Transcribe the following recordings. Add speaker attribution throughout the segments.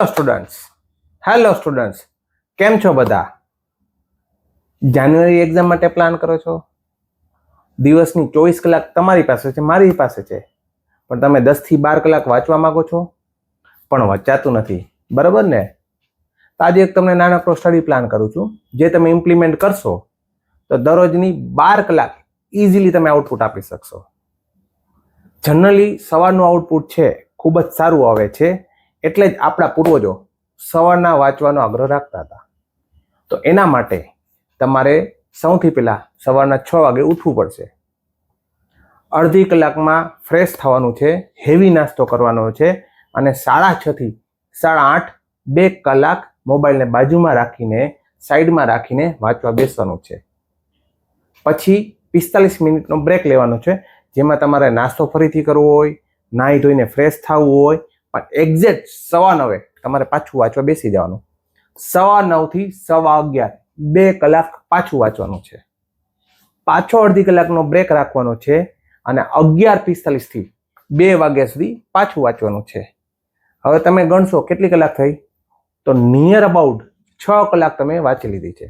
Speaker 1: Students hello students, કેમ છો બધા? જાન્યુઆરી એક્ઝામ માટે પ્લાન કરો છો? દિવસની 24 કલાક તમારી પાસે છે, મારી પાસે છે, પણ તમે 10 થી 12 કલાક વાંચવા માંગો છો, પણ વચાતું નથી, બરાબર ને? તો આજે એક તમને નાનકડો સ્ટડી પ્લાન કરું છું, જે તમે ઇમ્પ્લિમેન્ટ કરશો તો દરરોજની 12 કલાક ઇઝીલી તમે આઉટપુટ આપી શકશો. જનરલી સવારનું આઉટપુટ છે ખૂબ જ સારું આવે છે, એટલે જ આપણા પૂર્વજો સવારના વાંચવાનો આગ્રહ રાખતા હતા. તો એના માટે તમારે સૌથી પહેલા સવારના 6 વાગે ઉઠવું પડશે. અડધી કલાકમાં ફ્રેશ થવાનું છે, હેવી નાસ્તો કરવાનો છે, અને 6:30 થી 8:30 2 કલાક મોબાઈલને બાજુમાં રાખીને સાઈડમાં રાખીને વાંચવા બેસવાનું છે. પછી 45 મિનિટનો બ્રેક લેવાનો છે, જેમાં તમારે નાસ્તો ફરીથી કરવો હોય, નાહી ધોઈને ફ્રેશ થવું હોય, પણ એક્ઝેક્ટ 9:15 તમારે પાછું વાંચવા બેસી જવાનું. 9:15 થી 11:15 2 કલાક પાછું વાંચવાનું છે. પાછો અડધી કલાકનો બ્રેક રાખવાનો છે અને 11:45 થી 2 વાગ્યા સુધી પાછું વાંચવાનું છે. હવે તમે ગણશો કેટલી કલાક થઈ? તો નિયર અબાઉટ 6 કલાક તમે વાંચી લીધી છે.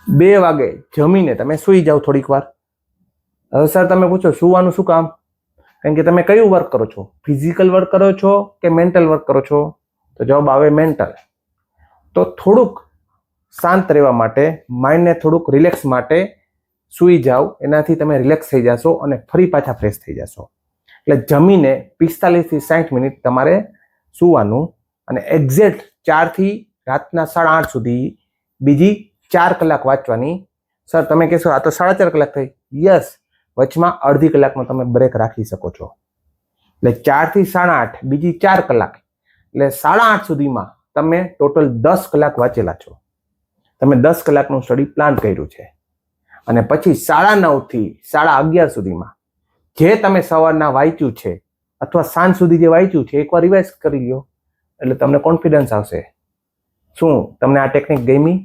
Speaker 1: 2 વાગે જમીને તમે સૂઈ જાઓ થોડીક વાર. હવે સર તમે પૂછો સૂવાનું શું કામ? કારણ કે તમે કયું વર્ક કરો છો? ફિઝિકલ વર્ક કરો છો કે મેન્ટલ વર્ક કરો છો? તો જવાબ આવે મેન્ટલ. તો થોડુંક શાંત રહેવા માટે, માઇન્ડને થોડુંક રિલેક્સ માટે સૂઈ જાઓ. એનાથી તમે રિલેક્સ થઈ જશો અને ફરી પાછા ફ્રેશ થઈ જશો. એટલે જમીને 45 થી 60 મિનિટ તમારે સૂવાનું અને એક્ઝેક્ટ 4 થી રાતના 8:30 સુધી બીજી 4 કલાક વાંચવાની. સર તમે કહેશો આ તો 4.5 કલાક થઈ. યસ, વચમાં અડધી કલાકનો તમે બ્રેક રાખી શકો છો. એટલે 4 થી 8:30 બીજી 4 કલાક, એટલે 8:30 સુધીમાં તમે ટોટલ 10 કલાક વાંચેલા છો. તમે 10 કલાકનું સ્ટડી પ્લાન કર્યું છે. અને પછી 9:30 થી 11:30 સુધીમાં જે તમે સવારના વાંચ્યું છે અથવા સાંજ સુધી જે વાંચ્યું છે એકવાર રિવાઇઝ કરી લો, એટલે તમને કોન્ફિડન્સ આવશે. શું તમને આ ટેકનિક ગમી?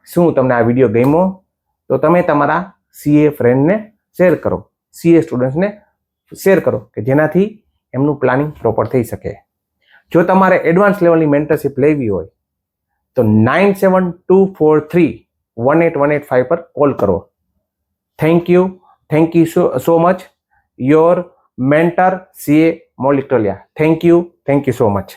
Speaker 1: શું તમને આ વિડીયો ગમ્યો? તો તમે તમારા સીએ ફ્રેન્ડને શેર કરો, સીએ સ્ટુડન્ટ્સને શેર કરો, કે જેનાથી એમનું પ્લાનિંગ પ્રોપર થઈ શકે. જો તમારે એડવાન્સ લેવલની મેન્ટરશિપ લેવી હોય તો 9724318185 પર કોલ કરો. Thank you so much. Your mentor CA Maulik Tolia. Thank you so much.